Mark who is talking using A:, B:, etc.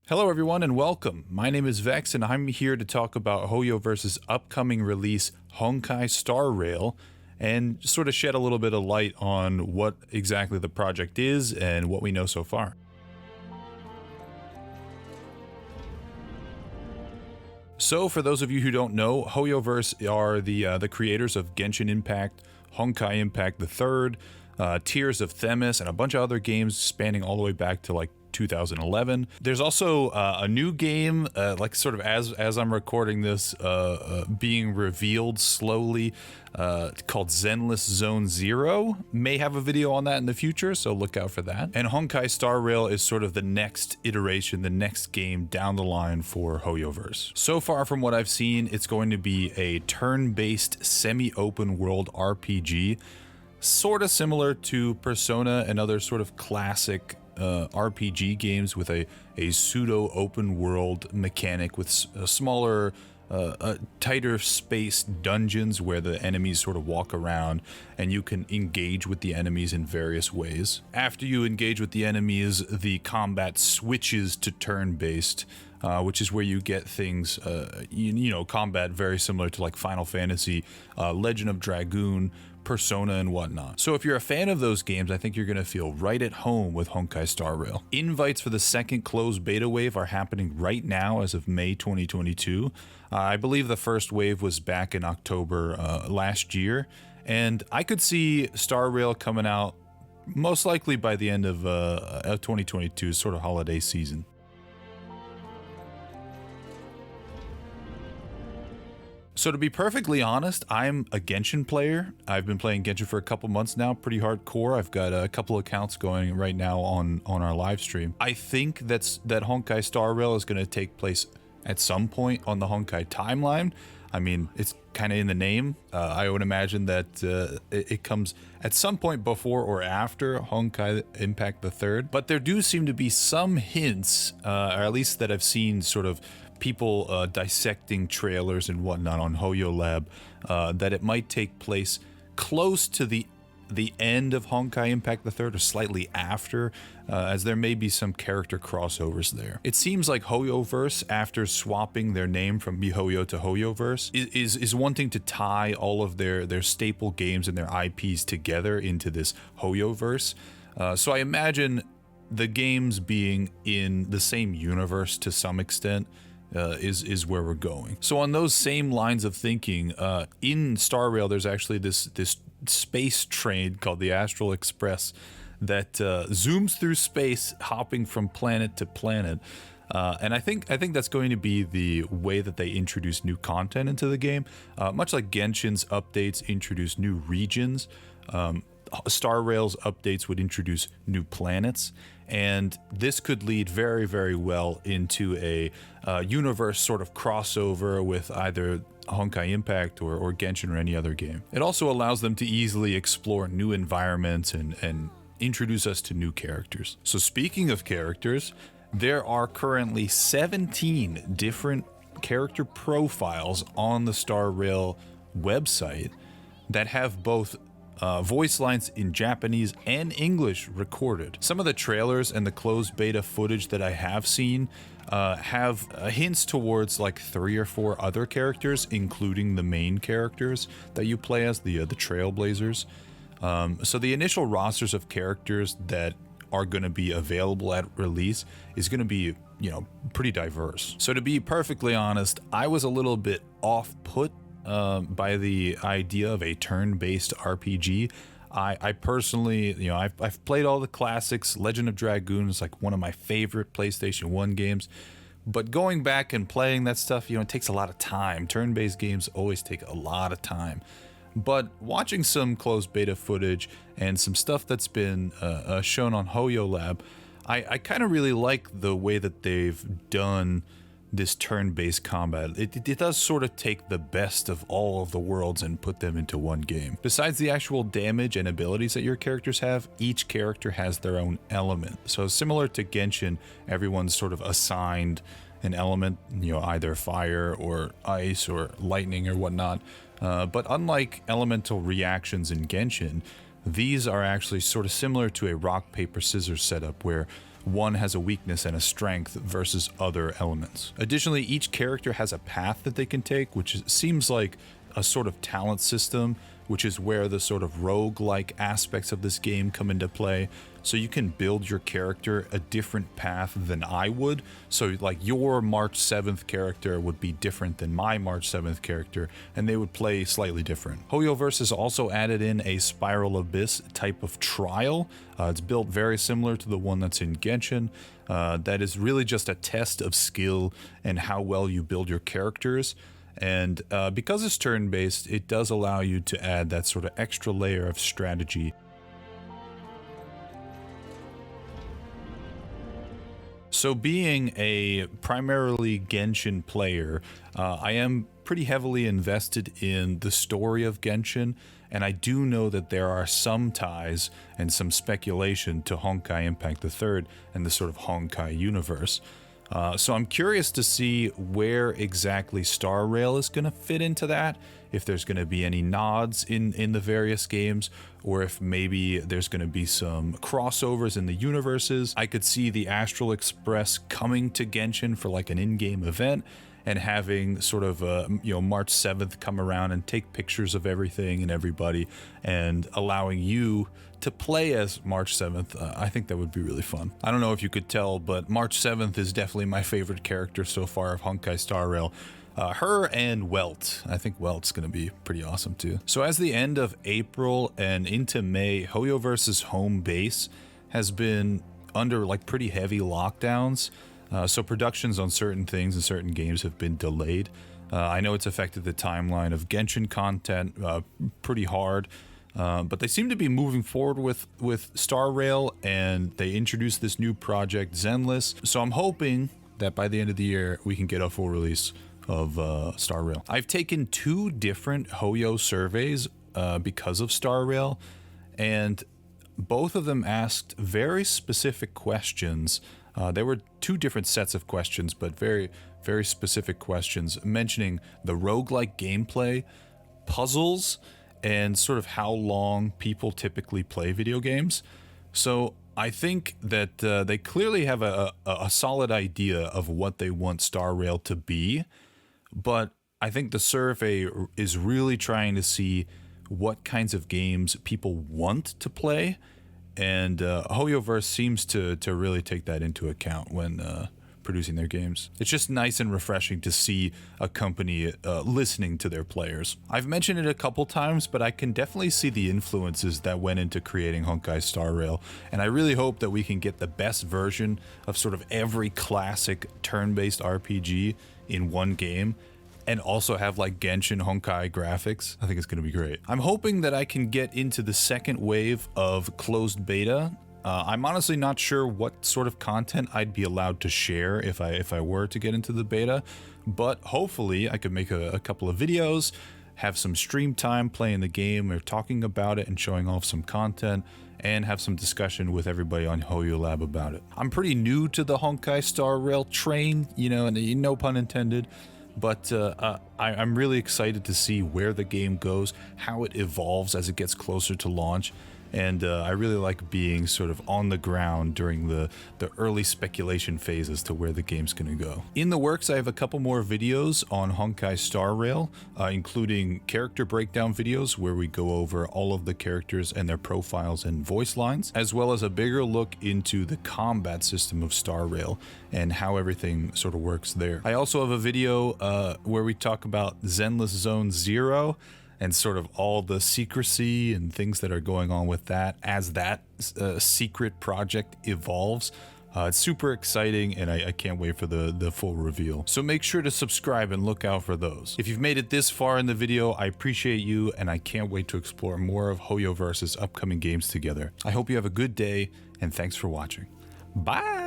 A: Hello everyone and welcome. My name is Vex and I'm here to talk about HoYoverse's upcoming release, Honkai Star Rail, and sort of shed a little bit of light on what exactly the project is and what we know so far. So for those of you who don't know, HoYoverse are the creators of Genshin Impact, Honkai Impact the Third, Tears of Themis, and a bunch of other games spanning all the way back to like 2011. There's also a new game, like sort of as I'm recording this, being revealed slowly, called Zenless Zone Zero. May have a video on that in the future, so look out for that. And Honkai Star Rail is sort of the next iteration, the next game down the line for HoYoverse. So far from what I've seen, it's going to be a turn-based semi-open world RPG, sort of similar to Persona and other sort of classic RPG games with a pseudo open world mechanic with smaller, tighter spaced dungeons where the enemies sort of walk around and you can engage with the enemies in various ways. After you engage with the enemies, the combat switches to turn-based, which is where you get things, you know, combat very similar to like Final Fantasy, Legend of Dragoon, Persona, and whatnot. So if you're a fan of those games, I think you're going to feel right at home with Honkai Star Rail. Invites for the second closed beta wave are happening right now as of May 2022. I believe the first wave was back in October last year, and I could see Star Rail coming out most likely by the end of 2022, sort of holiday season. So to be perfectly honest, I'm a Genshin player. I've been playing Genshin for a couple months now, pretty hardcore. I've got a couple accounts going right now on our live stream. I think that Honkai Star Rail is going to take place at some point on the Honkai timeline. I mean, it's kind of in the name. I would imagine that it comes at some point before or after Honkai Impact the Third. But there do seem to be some hints, or at least that I've seen sort of people dissecting trailers and whatnot on HoYoLab, that it might take place close to the end of Honkai Impact the Third or slightly after, as there may be some character crossovers there. It seems like HoYoverse, after swapping their name from miHoYo to HoYoverse, is wanting to tie all of their staple games and their IPs together into this HoYoverse. So I imagine the games being in the same universe to some extent is where we're going. So on those same lines of thinking, in Star Rail, there's actually this space train called the Astral Express that zooms through space, hopping from planet to planet. And I think that's going to be the way that they introduce new content into the game. Much like Genshin's updates introduce new regions, Star Rail's updates would introduce new planets, and this could lead very, very well into a universe sort of crossover with either Honkai Impact or Genshin or any other game. It also allows them to easily explore new environments and introduce us to new characters. So speaking of characters, there are currently 17 different character profiles on the Star Rail website that have both voice lines in Japanese and English recorded. Some of the trailers and the closed beta footage that I have seen have hints towards like 3 or 4 other characters, including the main characters that you play as, the Trailblazers. So the initial rosters of characters that are going to be available at release is going to be, you know, pretty diverse. So to be perfectly honest, I was a little bit off-put by the idea of a turn-based RPG. I personally, you know, I've played all the classics. Legend of Dragoon is like one of my favorite PlayStation 1 games. But going back and playing that stuff, you know, it takes a lot of time. Turn-based games always take a lot of time. But watching some closed beta footage and some stuff that's been shown on HoYoLab, I kind of really like the way that they've done this turn-based combat. It does sort of take the best of all of the worlds and put them into one game. Besides the actual damage and abilities that your characters have, each character has their own element. So similar to Genshin, everyone's sort of assigned an element, you know, either fire or ice or lightning or whatnot. But unlike elemental reactions in Genshin, these are actually sort of similar to a rock, paper, scissors setup where one has a weakness and a strength versus other elements. Additionally, each character has a path that they can take, which seems like a sort of talent system, which is where the sort of rogue-like aspects of this game come into play. So you can build your character a different path than I would. So like your March 7th character would be different than my March 7th character, and they would play slightly different. HoYoverse has also added in a Spiral Abyss type of trial. It's built very similar to the one that's in Genshin. That is really just a test of skill and how well you build your characters. And because it's turn-based, it does allow you to add that sort of extra layer of strategy. So being a primarily Genshin player, I am pretty heavily invested in the story of Genshin, and I do know that there are some ties and some speculation to Honkai Impact III and the sort of Honkai universe. So I'm curious to see where exactly Star Rail is going to fit into that, if there's going to be any nods in the various games, or if maybe there's going to be some crossovers in the universes. I could see the Astral Express coming to Genshin for like an in-game event, and having sort of March 7th come around and take pictures of everything and everybody, and allowing you to play as March 7th. I think that would be really fun. I don't know if you could tell, but March 7th is definitely my favorite character so far of Honkai Star Rail. Her and Welt. I think Welt's going to be pretty awesome too. So as the end of April and into May, HoYoverse's home base has been under like pretty heavy lockdowns. So productions on certain things and certain games have been delayed. I know it's affected the timeline of Genshin content pretty hard, but they seem to be moving forward with Star Rail, and they introduced this new project, Zenless. So I'm hoping that by the end of the year, we can get a full release of Star Rail. I've taken 2 different Hoyo surveys because of Star Rail, and both of them asked very specific questions. There were 2 different sets of questions, but very, very specific questions mentioning the roguelike gameplay, puzzles, and sort of how long people typically play video games. So I think that they clearly have a solid idea of what they want Star Rail to be, but I think the survey is really trying to see what kinds of games people want to play. And HoYoverse seems to really take that into account when producing their games. It's just nice and refreshing to see a company listening to their players. I've mentioned it a couple times, but I can definitely see the influences that went into creating Honkai Star Rail, and I really hope that we can get the best version of sort of every classic turn-based RPG in one game, and also have like Genshin Honkai graphics. I think it's going to be great. I'm hoping that I can get into the second wave of closed beta. I'm honestly not sure what sort of content I'd be allowed to share if I were to get into the beta, but hopefully I could make a couple of videos, have some stream time playing the game or talking about it and showing off some content, and have some discussion with everybody on HoYoLab about it. I'm pretty new to the Honkai Star Rail train, and no pun intended, but I'm really excited to see where the game goes, how it evolves as it gets closer to launch, and I really like being sort of on the ground during the early speculation phase as to where the game's going to go. In the works, I have a couple more videos on Honkai Star Rail, including character breakdown videos where we go over all of the characters and their profiles and voice lines, as well as a bigger look into the combat system of Star Rail and how everything sort of works there. I also have a video where we talk about Zenless Zone Zero and sort of all the secrecy and things that are going on with that as that secret project evolves. It's super exciting, and I can't wait for the full reveal. So make sure to subscribe and look out for those. If you've made it this far in the video, I appreciate you, and I can't wait to explore more of HoYoverse's upcoming games together. I hope you have a good day, and thanks for watching. Bye!